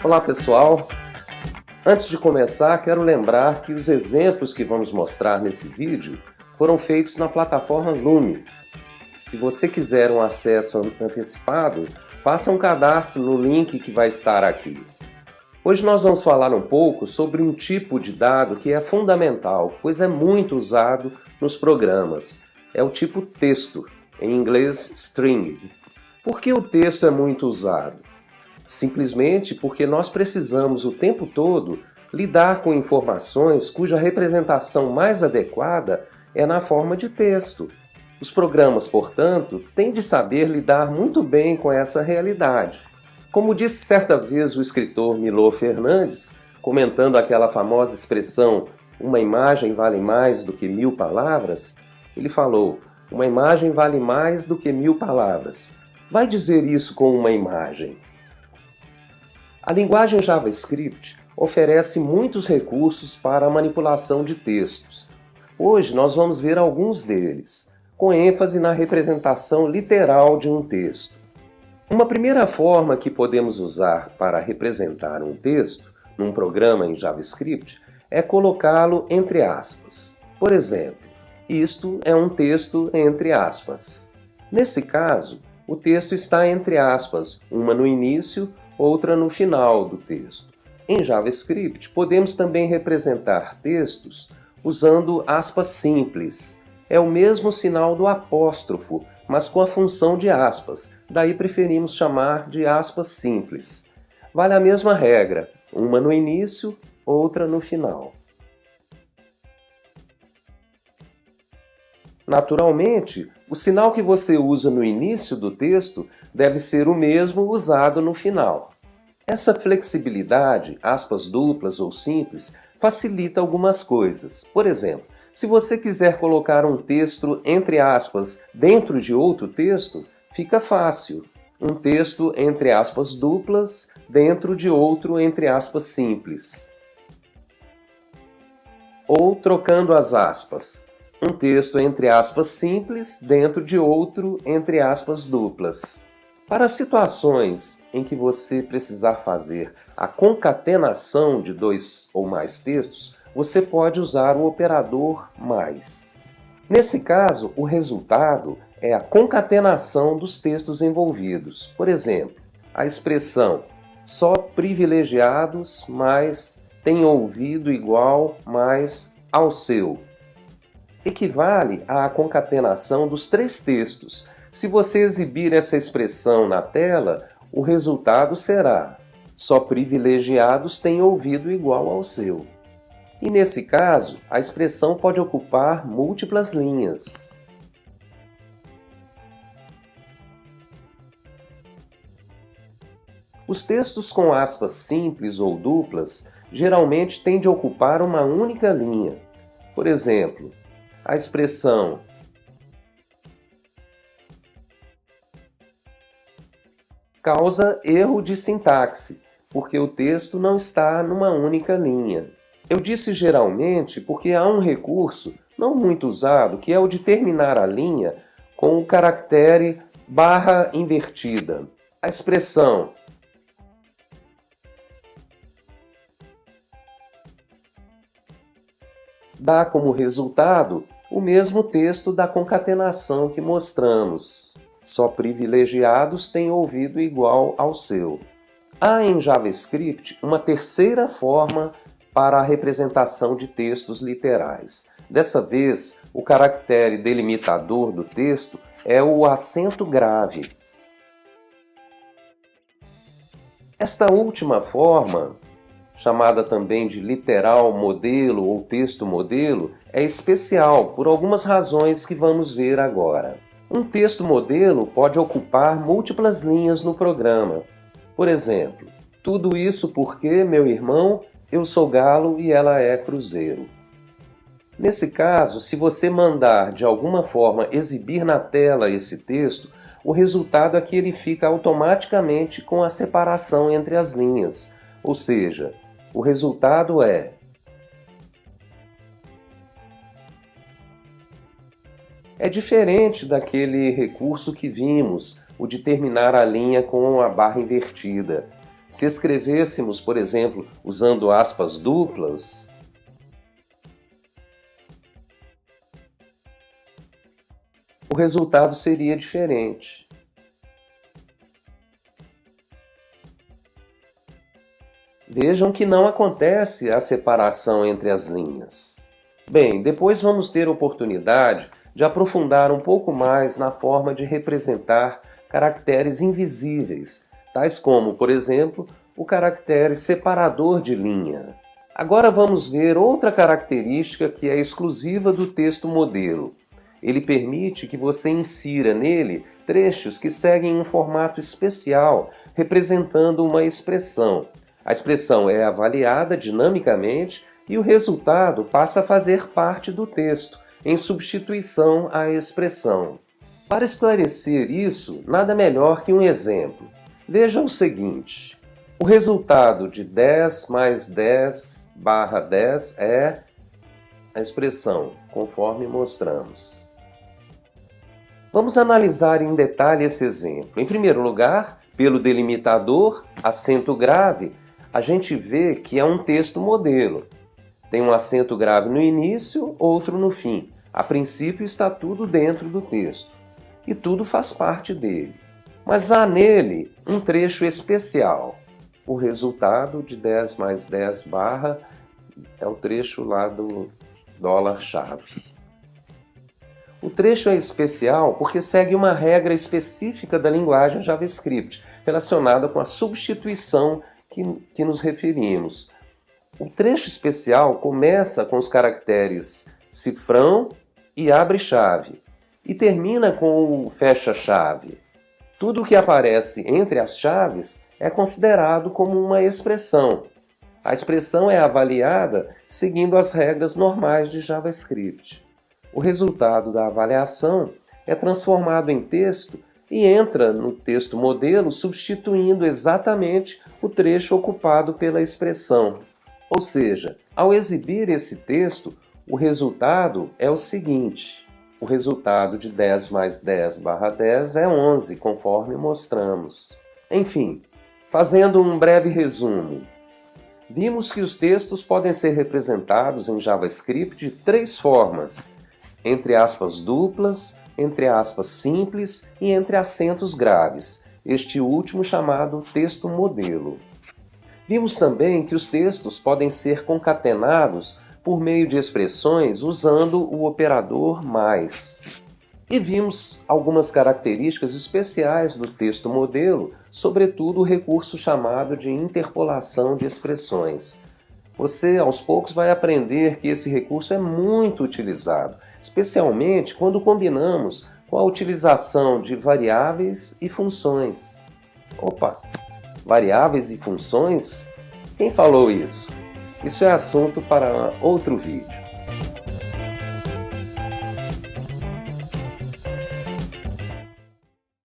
Olá pessoal, antes de começar quero lembrar que os exemplos que vamos mostrar nesse vídeo foram feitos na plataforma Lume. Se você quiser um acesso antecipado, faça um cadastro no link que vai estar aqui. Hoje nós vamos falar um pouco sobre um tipo de dado que é fundamental, pois é muito usado nos programas. É o tipo texto, em inglês string. Por que o texto é muito usado? Simplesmente porque nós precisamos o tempo todo lidar com informações cuja representação mais adequada é na forma de texto. Os programas, portanto, têm de saber lidar muito bem com essa realidade. Como disse certa vez o escritor Milor Fernandes, comentando aquela famosa expressão "uma imagem vale mais do que 1000 palavras", ele falou: "Uma imagem vale mais do que 1000 palavras. Vai dizer isso com uma imagem." A linguagem JavaScript oferece muitos recursos para a manipulação de textos. Hoje nós vamos ver alguns deles, com ênfase na representação literal de um texto. Uma primeira forma que podemos usar para representar um texto num programa em JavaScript é colocá-lo entre aspas. Por exemplo, isto é um texto entre aspas. Nesse caso, o texto está entre aspas, uma no início, outra no final do texto. Em JavaScript, podemos também representar textos usando aspas simples. É o mesmo sinal do apóstrofo, mas com a função de aspas. Daí preferimos chamar de aspas simples. Vale a mesma regra, uma no início, outra no final. Naturalmente, o sinal que você usa no início do texto deve ser o mesmo usado no final. Essa flexibilidade, aspas duplas ou simples, facilita algumas coisas. Por exemplo, se você quiser colocar um texto entre aspas dentro de outro texto, fica fácil. Um texto entre aspas duplas dentro de outro entre aspas simples. Ou trocando as aspas. Um texto entre aspas simples dentro de outro entre aspas duplas. Para situações em que você precisar fazer a concatenação de dois ou mais textos, você pode usar o operador mais. Nesse caso, o resultado é a concatenação dos textos envolvidos. Por exemplo, a expressão "só privilegiados mais têm ouvido igual mais ao seu" equivale à concatenação dos três textos. Se você exibir essa expressão na tela, o resultado será "só privilegiados têm ouvido igual ao seu". E nesse caso, a expressão pode ocupar múltiplas linhas. Os textos com aspas simples ou duplas geralmente têm de ocupar uma única linha. Por exemplo, a expressão causa erro de sintaxe, porque o texto não está numa única linha. Eu disse geralmente porque há um recurso não muito usado, que é o de terminar a linha com o caractere barra invertida. A expressão dá como resultado o mesmo texto da concatenação que mostramos. Só privilegiados têm ouvido igual ao seu. Há em JavaScript uma terceira forma para a representação de textos literais. Dessa vez, o caractere delimitador do texto é o acento grave. Esta última forma, chamada também de literal modelo ou texto modelo, é especial por algumas razões que vamos ver agora. Um texto modelo pode ocupar múltiplas linhas no programa. Por exemplo, "tudo isso porque, meu irmão, eu sou galo e ela é cruzeiro". Nesse caso, se você mandar de alguma forma exibir na tela esse texto, o resultado é que ele fica automaticamente com a separação entre as linhas, ou seja, o resultado é diferente daquele recurso que vimos, o de terminar a linha com a barra invertida. Se escrevêssemos, por exemplo, usando aspas duplas, o resultado seria diferente. Vejam que não acontece a separação entre as linhas. Bem, depois vamos ter oportunidade de aprofundar um pouco mais na forma de representar caracteres invisíveis, tais como, por exemplo, o caractere separador de linha. Agora vamos ver outra característica que é exclusiva do texto modelo. Ele permite que você insira nele trechos que seguem um formato especial, representando uma expressão. A expressão é avaliada dinamicamente e o resultado passa a fazer parte do texto, em substituição à expressão. Para esclarecer isso, nada melhor que um exemplo. Veja o seguinte: o resultado de 10 mais 10 barra 10 é a expressão, conforme mostramos. Vamos analisar em detalhe esse exemplo. Em primeiro lugar, pelo delimitador, acento grave, a gente vê que é um texto modelo. Tem um acento grave no início, outro no fim. A princípio está tudo dentro do texto. E tudo faz parte dele. Mas há nele um trecho especial. O resultado de 10 mais 10 barra é o trecho lá do $chave. O trecho é especial porque segue uma regra específica da linguagem JavaScript, relacionada com a substituição que nos referimos. O trecho especial começa com os caracteres cifrão e abre-chave, e termina com o fecha-chave. Tudo o que aparece entre as chaves é considerado como uma expressão. A expressão é avaliada seguindo as regras normais de JavaScript. O resultado da avaliação é transformado em texto e entra no texto modelo, substituindo exatamente o trecho ocupado pela expressão. Ou seja, ao exibir esse texto, o resultado é o seguinte: o resultado de 10 mais 10 barra 10 é 11, conforme mostramos. Enfim, fazendo um breve resumo, vimos que os textos podem ser representados em JavaScript de três formas: entre aspas duplas, entre aspas simples e entre acentos graves, este último chamado texto modelo. Vimos também que os textos podem ser concatenados por meio de expressões usando o operador mais. E vimos algumas características especiais do texto modelo, sobretudo o recurso chamado de interpolação de expressões. Você, aos poucos, vai aprender que esse recurso é muito utilizado, especialmente quando combinamos com a utilização de variáveis e funções. Opa! Variáveis e funções? Quem falou isso? Isso é assunto para outro vídeo.